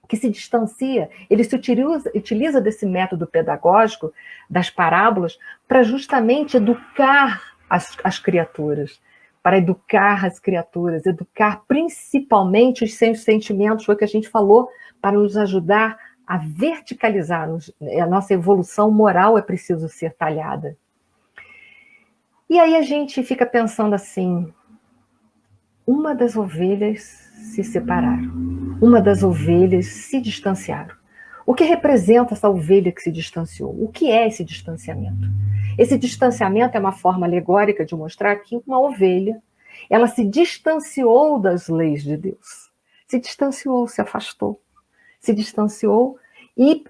que se distancia, ele se utiliza desse método pedagógico, das parábolas, para justamente educar as criaturas, para educar as criaturas, educar principalmente os seus sentimentos, foi o que a gente falou, para nos ajudar a verticalizar, a nossa evolução moral é preciso ser talhada. E aí a gente fica pensando assim, uma das ovelhas se separaram, uma das ovelhas se distanciaram. O que representa essa ovelha que se distanciou? O que é esse distanciamento? Esse distanciamento é uma forma alegórica de mostrar que uma ovelha, ela se distanciou das leis de Deus. Se distanciou, se afastou. Se distanciou e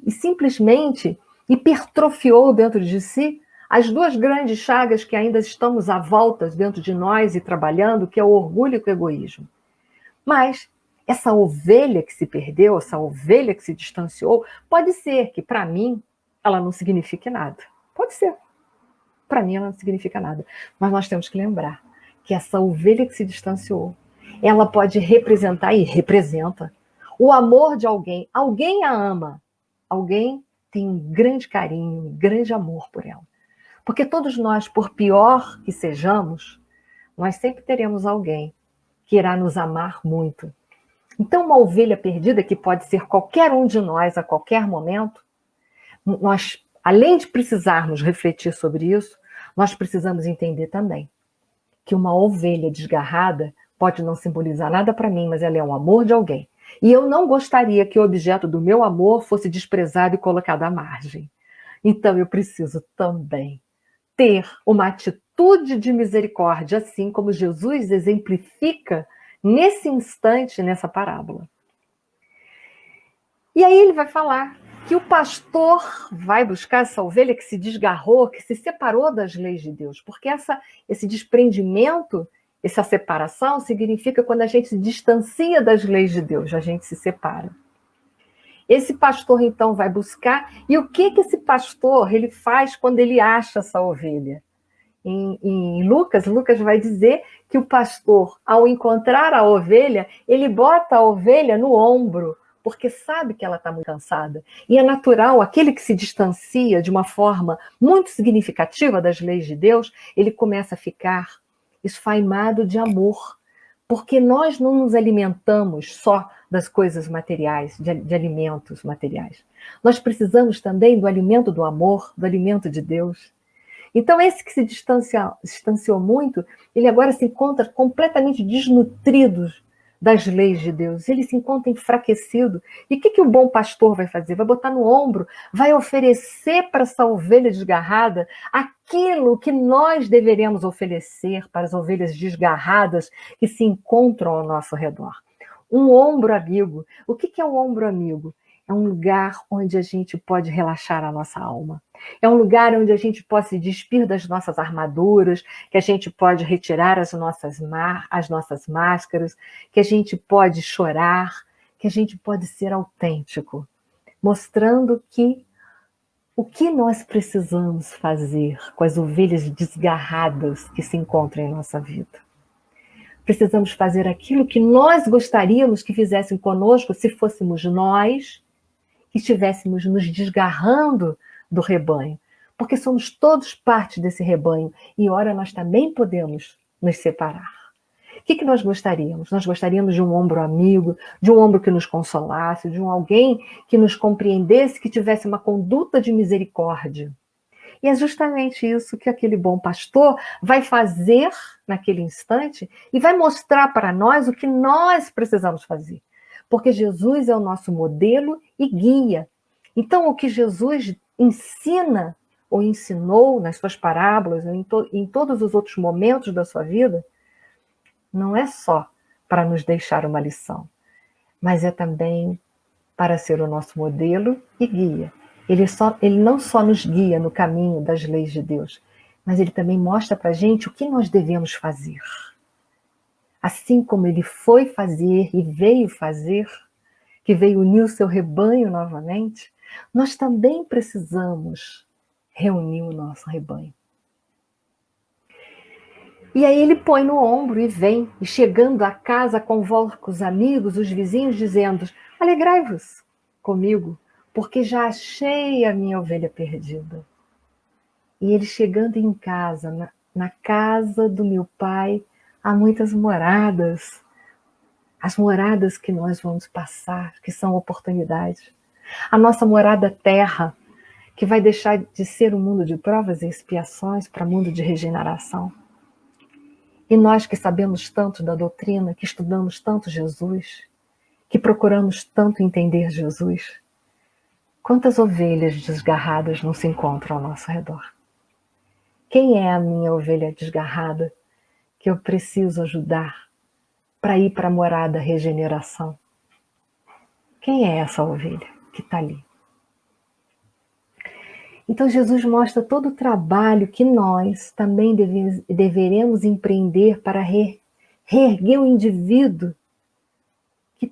simplesmente hipertrofiou dentro de si as duas grandes chagas que ainda estamos à volta dentro de nós e trabalhando, que é o orgulho e o egoísmo. Mas essa ovelha que se perdeu, essa ovelha que se distanciou, pode ser que para mim ela não signifique nada. Pode ser. Para mim ela não significa nada. Mas nós temos que lembrar que essa ovelha que se distanciou, ela pode representar e representa o amor de alguém. Alguém a ama. Alguém tem um grande carinho, um grande amor por ela. Porque todos nós, por pior que sejamos, nós sempre teremos alguém que irá nos amar muito. Então, uma ovelha perdida, que pode ser qualquer um de nós a qualquer momento, nós, além de precisarmos refletir sobre isso, nós precisamos entender também que uma ovelha desgarrada pode não simbolizar nada para mim, mas ela é um amor de alguém. E eu não gostaria que o objeto do meu amor fosse desprezado e colocado à margem. Então, eu preciso também ter uma atitude de misericórdia, assim como Jesus exemplifica nesse instante, nessa parábola. E aí ele vai falar que o pastor vai buscar essa ovelha que se desgarrou, que se separou das leis de Deus, porque esse desprendimento, essa separação, significa quando a gente se distancia das leis de Deus, a gente se separa. Esse pastor, então, vai buscar, e o que esse pastor ele faz quando ele acha essa ovelha? Em Lucas vai dizer que o pastor, ao encontrar a ovelha, ele bota a ovelha no ombro, porque sabe que ela está muito cansada. E é natural, aquele que se distancia de uma forma muito significativa das leis de Deus, ele começa a ficar esfaimado de amor, porque nós não nos alimentamos só das coisas materiais, de alimentos materiais. Nós precisamos também do alimento do amor, do alimento de Deus. Então, esse que se distanciou muito, ele agora se encontra completamente desnutrido das leis de Deus. Ele se encontra enfraquecido. E o que o bom pastor vai fazer? Vai botar no ombro, vai oferecer para essa ovelha desgarrada aquilo que nós deveríamos oferecer para as ovelhas desgarradas que se encontram ao nosso redor. Um ombro amigo. O que é um ombro amigo? É um lugar onde a gente pode relaxar a nossa alma. É um lugar onde a gente pode se despir das nossas armaduras, que a gente pode retirar as nossas máscaras, que a gente pode chorar, que a gente pode ser autêntico, mostrando que o que nós precisamos fazer com as ovelhas desgarradas que se encontram em nossa vida. Precisamos fazer aquilo que nós gostaríamos que fizessem conosco se fôssemos nós que estivéssemos nos desgarrando do rebanho, porque somos todos parte desse rebanho e ora nós também podemos nos separar. O que nós gostaríamos? Nós gostaríamos de um ombro amigo, de um ombro que nos consolasse, de alguém que nos compreendesse, que tivesse uma conduta de misericórdia. E é justamente isso que aquele bom pastor vai fazer naquele instante e vai mostrar para nós o que nós precisamos fazer. Porque Jesus é o nosso modelo e guia. Então, o que Jesus ensina ou ensinou nas suas parábolas, ou em todos os outros momentos da sua vida, não é só para nos deixar uma lição, mas é também para ser o nosso modelo e guia. Ele não só nos guia no caminho das leis de Deus, mas ele também mostra para a gente o que nós devemos fazer. Assim como ele foi fazer e veio fazer, que veio unir o seu rebanho novamente, nós também precisamos reunir o nosso rebanho. E aí ele põe no ombro e vem, e chegando à casa convoca os amigos, os vizinhos, dizendo: alegrai-vos comigo, porque já achei a minha ovelha perdida. E ele chegando em casa, na casa do meu pai, há muitas moradas. As moradas que nós vamos passar, que são oportunidades. A nossa morada terra, que vai deixar de ser um mundo de provas e expiações para um mundo de regeneração. E nós que sabemos tanto da doutrina, que estudamos tanto Jesus, que procuramos tanto entender Jesus, quantas ovelhas desgarradas não se encontram ao nosso redor? Quem é a minha ovelha desgarrada que eu preciso ajudar para ir para a morada regeneração? Quem é essa ovelha que está ali? Então Jesus mostra todo o trabalho que nós também deveremos empreender para reerguer o indivíduo que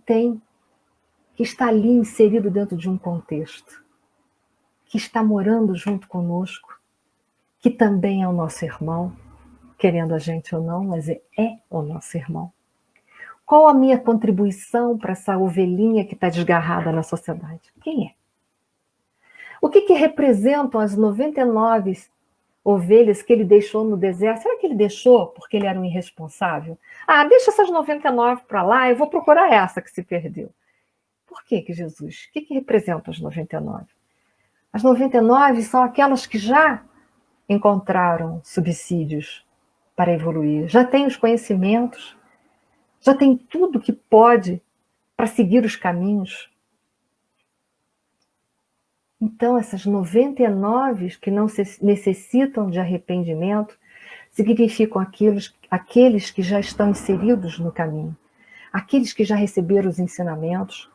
está ali inserido dentro de um contexto, que está morando junto conosco, que também é o nosso irmão, querendo a gente ou não, mas é o nosso irmão. Qual a minha contribuição para essa ovelhinha que está desgarrada na sociedade? Quem é? O que representam as 99 ovelhas que ele deixou no deserto? Será que ele deixou porque ele era um irresponsável? Deixa essas 99 para lá, eu vou procurar essa que se perdeu. Por que Jesus? O que representam as 99? As 99 são aquelas que já encontraram subsídios para evoluir, já têm os conhecimentos, já tem tudo que pode para seguir os caminhos. Então, essas 99 que não necessitam de arrependimento significam aqueles que já estão inseridos no caminho, aqueles que já receberam os ensinamentos,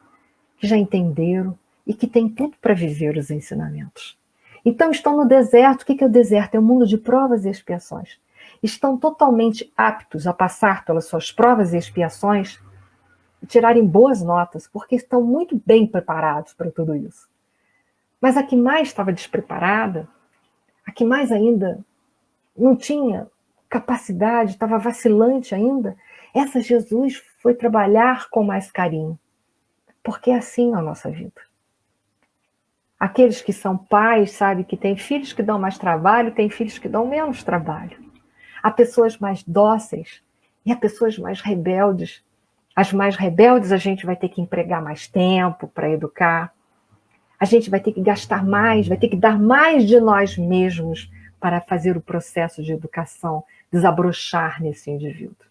que já entenderam e que têm tudo para viver os ensinamentos. Então, estão no deserto. O que é o deserto? É um mundo de provas e expiações. Estão totalmente aptos a passar pelas suas provas e expiações e tirarem boas notas, porque estão muito bem preparados para tudo isso. Mas a que mais estava despreparada, a que mais ainda não tinha capacidade, estava vacilante ainda, essa Jesus foi trabalhar com mais carinho, porque é assim a nossa vida. Aqueles que são pais sabem que tem filhos que dão mais trabalho, tem filhos que dão menos trabalho. Há pessoas mais dóceis e há pessoas mais rebeldes. As mais rebeldes a gente vai ter que empregar mais tempo para educar. A gente vai ter que gastar mais, vai ter que dar mais de nós mesmos para fazer o processo de educação desabrochar nesse indivíduo.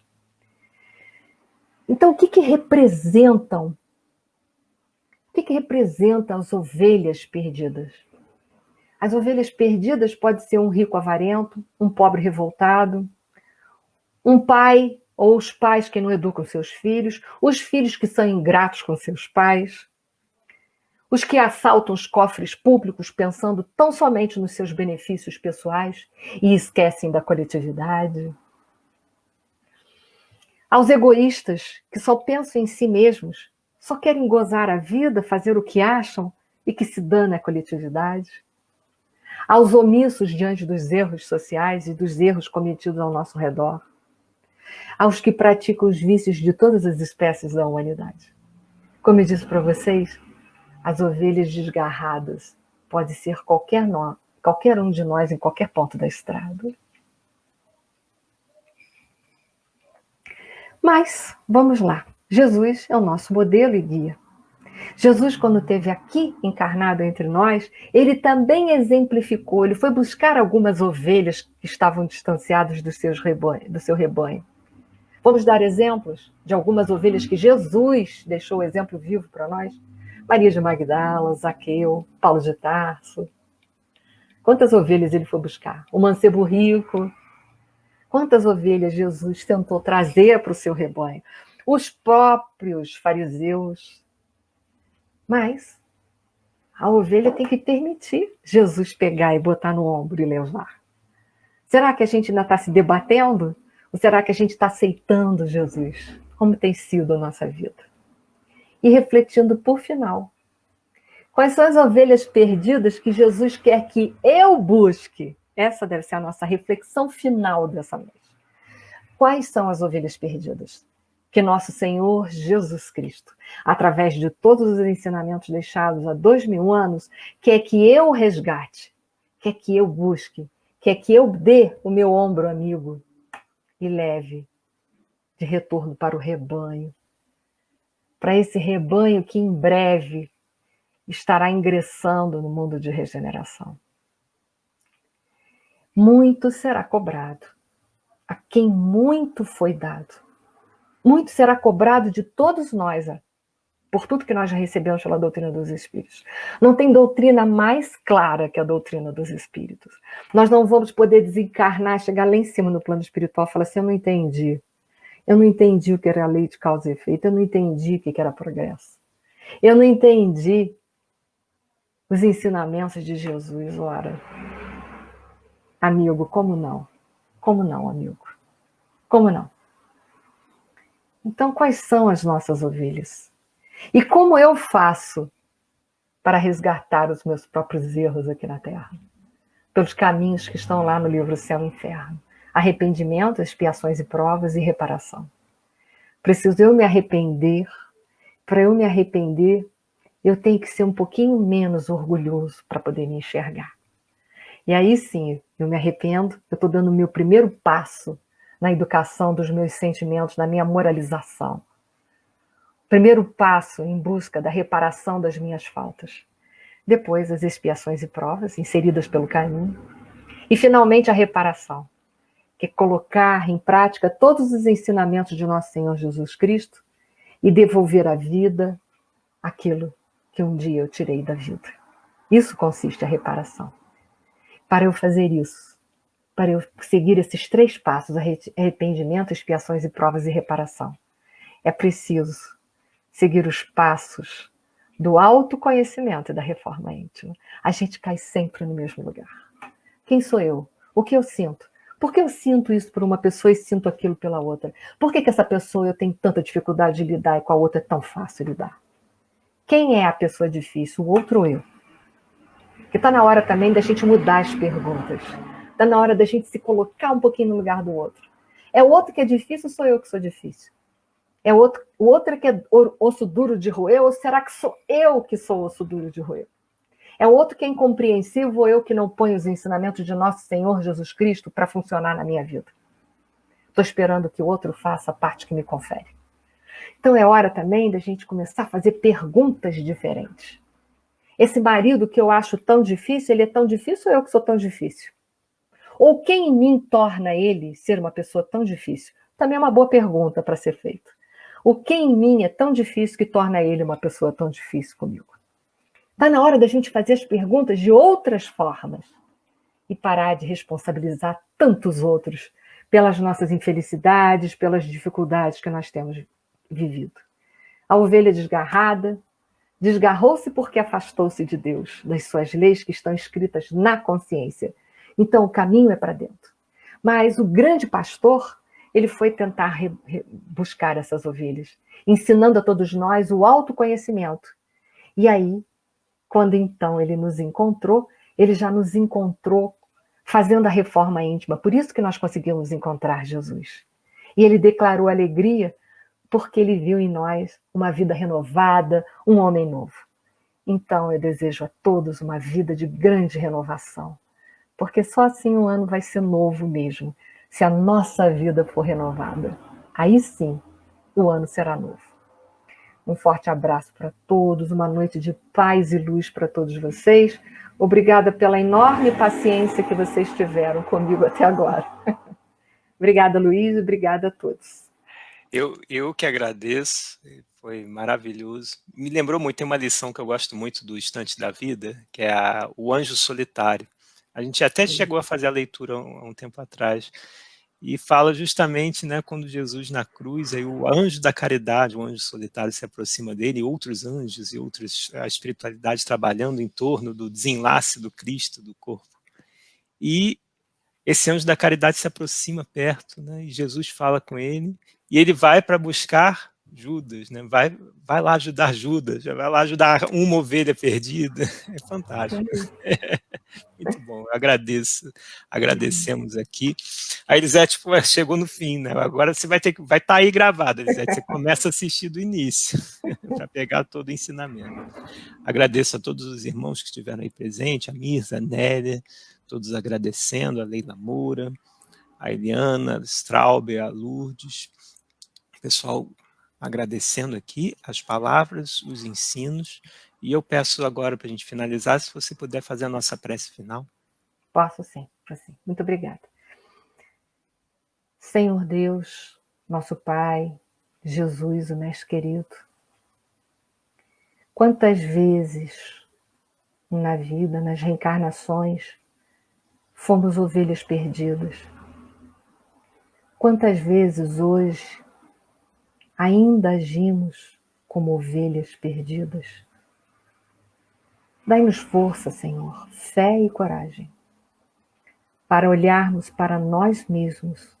Então, o que representam? O que representam as ovelhas perdidas? As ovelhas perdidas pode ser um rico avarento, um pobre revoltado, um pai ou os pais que não educam seus filhos, os filhos que são ingratos com seus pais, Os que assaltam os cofres públicos pensando tão somente nos seus benefícios pessoais e esquecem da coletividade. Aos egoístas que só pensam em si mesmos, só querem gozar a vida, fazer o que acham e que se dane a coletividade. Aos omissos diante dos erros sociais e dos erros cometidos ao nosso redor. Aos que praticam os vícios de todas as espécies da humanidade. Como eu disse para vocês, as ovelhas desgarradas pode ser qualquer um de nós em qualquer ponto da estrada. Mas, vamos lá. Jesus é o nosso modelo e guia. Jesus, quando esteve aqui encarnado entre nós, ele também exemplificou, ele foi buscar algumas ovelhas que estavam distanciadas do seu rebanho. Vamos dar exemplos de algumas ovelhas que Jesus deixou o exemplo vivo para nós? Maria de Magdala, Zaqueu, Paulo de Tarso. Quantas ovelhas ele foi buscar? O mancebo rico. Quantas ovelhas Jesus tentou trazer para o seu rebanho? Os próprios fariseus. Mas a ovelha tem que permitir Jesus pegar e botar no ombro e levar. Será que a gente ainda está se debatendo? Ou será que a gente está aceitando Jesus? Como tem sido a nossa vida? E refletindo por final. Quais são as ovelhas perdidas que Jesus quer que eu busque? Essa deve ser a nossa reflexão final dessa noite. Quais são as ovelhas perdidas? Que nosso Senhor Jesus Cristo, através de todos os ensinamentos deixados há 2000 anos, quer que eu resgate, quer que eu busque, quer que eu dê o meu ombro amigo e leve de retorno para o rebanho. Para esse rebanho que em breve estará ingressando no mundo de regeneração. Muito será cobrado a quem muito foi dado. Muito será cobrado de todos nós, por tudo que nós já recebemos pela doutrina dos Espíritos. Não tem doutrina mais clara que a doutrina dos Espíritos. Nós não vamos poder desencarnar, chegar lá em cima no plano espiritual e falar assim, eu não entendi. Eu não entendi o que era lei de causa e efeito, eu não entendi o que era progresso. Eu não entendi os ensinamentos de Jesus, ora. Amigo, como não? Como não, amigo? Como não? Então, quais são as nossas ovelhas? E como eu faço para resgatar os meus próprios erros aqui na Terra? Pelos caminhos que estão lá no livro Céu e Inferno. Arrependimento, expiações e provas e reparação. Preciso eu me arrepender. Para eu me arrepender, eu tenho que ser um pouquinho menos orgulhoso para poder me enxergar. E aí sim, eu me arrependo, eu estou dando o meu primeiro passo na educação dos meus sentimentos, na minha moralização. Primeiro passo em busca da reparação das minhas faltas. Depois as expiações e provas, inseridas pelo caminho. E finalmente a reparação, que é colocar em prática todos os ensinamentos de nosso Senhor Jesus Cristo e devolver à vida aquilo que um dia eu tirei da vida. Isso consiste a reparação. Para eu fazer isso, para eu seguir esses 3 passos, arrependimento, expiações e provas e reparação, é preciso seguir os passos do autoconhecimento e da reforma íntima. A gente cai sempre no mesmo lugar. Quem sou eu? O que eu sinto? Por que eu sinto isso por uma pessoa e sinto aquilo pela outra? Por que essa pessoa eu tenho tanta dificuldade de lidar e com a outra é tão fácil lidar? Quem é a pessoa difícil, o outro ou eu? Porque está na hora também da gente mudar as perguntas. Está na hora da gente se colocar um pouquinho no lugar do outro. É o outro que é difícil ou sou eu que sou difícil? É o outro que é osso duro de roer ou será que sou eu que sou osso duro de roer? É o outro que é incompreensível ou eu que não ponho os ensinamentos de nosso Senhor Jesus Cristo para funcionar na minha vida? Estou esperando que o outro faça a parte que me confere. Então é hora também da gente começar a fazer perguntas diferentes. Esse marido que eu acho tão difícil, ele é tão difícil ou eu que sou tão difícil? Ou quem em mim torna ele ser uma pessoa tão difícil? Também é uma boa pergunta para ser feita. O que em mim é tão difícil que torna ele uma pessoa tão difícil comigo? Está na hora da gente fazer as perguntas de outras formas e parar de responsabilizar tantos outros pelas nossas infelicidades, pelas dificuldades que nós temos vivido. A ovelha desgarrada Desgarrou-se porque afastou-se de Deus, das suas leis que estão escritas na consciência. Então, o caminho é para dentro. Mas o grande pastor, ele foi tentar buscar essas ovelhas, ensinando a todos nós o autoconhecimento. E aí, quando então ele nos encontrou, ele já nos encontrou fazendo a reforma íntima. Por isso que nós conseguimos encontrar Jesus. E ele declarou alegria porque ele viu em nós uma vida renovada, um homem novo. Então eu desejo a todos uma vida de grande renovação, porque só assim o ano vai ser novo mesmo, se a nossa vida for renovada. Aí sim, o ano será novo. Um forte abraço para todos, uma noite de paz e luz para todos vocês. Obrigada pela enorme paciência que vocês tiveram comigo até agora. Obrigada, Luiz, obrigada a todos. Eu que agradeço, foi maravilhoso. Me lembrou muito, tem uma lição que eu gosto muito do Estante da Vida, que é o Anjo Solitário. A gente até chegou a fazer a leitura há um tempo atrás, e fala justamente, né, quando Jesus na cruz, aí o anjo da caridade, o anjo solitário se aproxima dele, e outros anjos e outras a espiritualidade trabalhando em torno do desenlace do Cristo, do corpo. E esse anjo da caridade se aproxima perto, né, e Jesus fala com ele, e ele vai para buscar Judas, né, vai lá ajudar Judas, já vai lá ajudar uma ovelha perdida. É fantástico. Muito bom, agradecemos aqui. A Elisete chegou no fim, né? Agora você vai estar aí gravado, Elisete, você começa a assistir do início, para pegar todo o ensinamento. Agradeço a todos os irmãos que estiveram aí presentes, a Mirza, a Nélia, todos agradecendo, a Leila Moura, a Eliana, a Straub, a Lourdes, o pessoal agradecendo aqui as palavras, os ensinos, e eu peço agora para a gente finalizar, se você puder fazer a nossa prece final. Posso sim, assim. Muito obrigada. Senhor Deus, nosso Pai, Jesus, o Mestre querido, quantas vezes na vida, nas reencarnações, fomos ovelhas perdidas. Quantas vezes hoje ainda agimos como ovelhas perdidas. Dai-nos força, Senhor, fé e coragem, para olharmos para nós mesmos,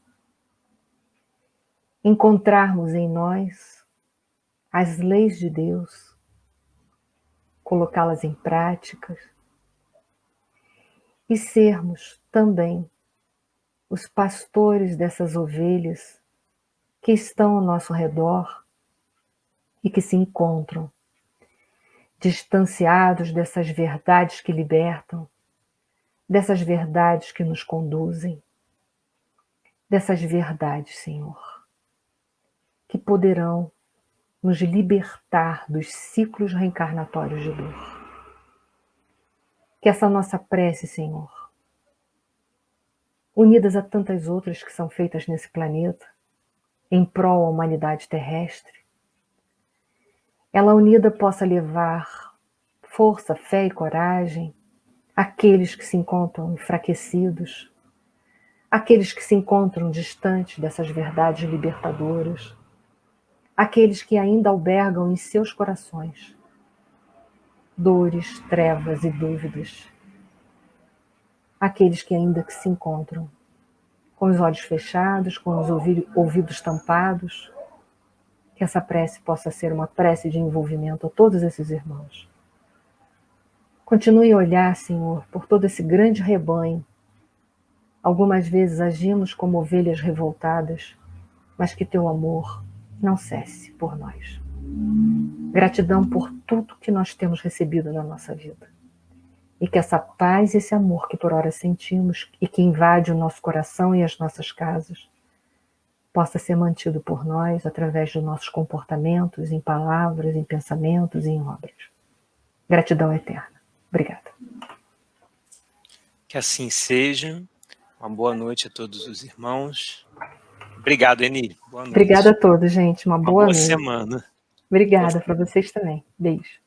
encontrarmos em nós as leis de Deus, colocá-las em práticas e sermos também os pastores dessas ovelhas que estão ao nosso redor e que se encontram distanciados dessas verdades que libertam, dessas verdades que nos conduzem, dessas verdades, Senhor, que poderão nos libertar dos ciclos reencarnatórios de dor. Que essa nossa prece, Senhor, unidas a tantas outras que são feitas nesse planeta, em prol da humanidade terrestre, ela unida possa levar força, fé e coragem àqueles que se encontram enfraquecidos, àqueles que se encontram distantes dessas verdades libertadoras, àqueles que ainda albergam em seus corações dores, trevas e dúvidas, àqueles que ainda se encontram com os olhos fechados, com os ouvidos tampados, que essa prece possa ser uma prece de envolvimento a todos esses irmãos. Continue a olhar, Senhor, por todo esse grande rebanho. Algumas vezes agimos como ovelhas revoltadas, mas que teu amor não cesse por nós. Gratidão por tudo que nós temos recebido na nossa vida. E que essa paz e esse amor que por ora sentimos e que invade o nosso coração e as nossas casas, possa ser mantido por nós através dos nossos comportamentos, em palavras, em pensamentos e em obras. Gratidão eterna. Obrigada. Que assim seja. Uma boa noite a todos os irmãos. Obrigado, Eni. Boa noite. Obrigada a todos, gente. Uma boa noite. Semana. Obrigada para vocês também. Beijo.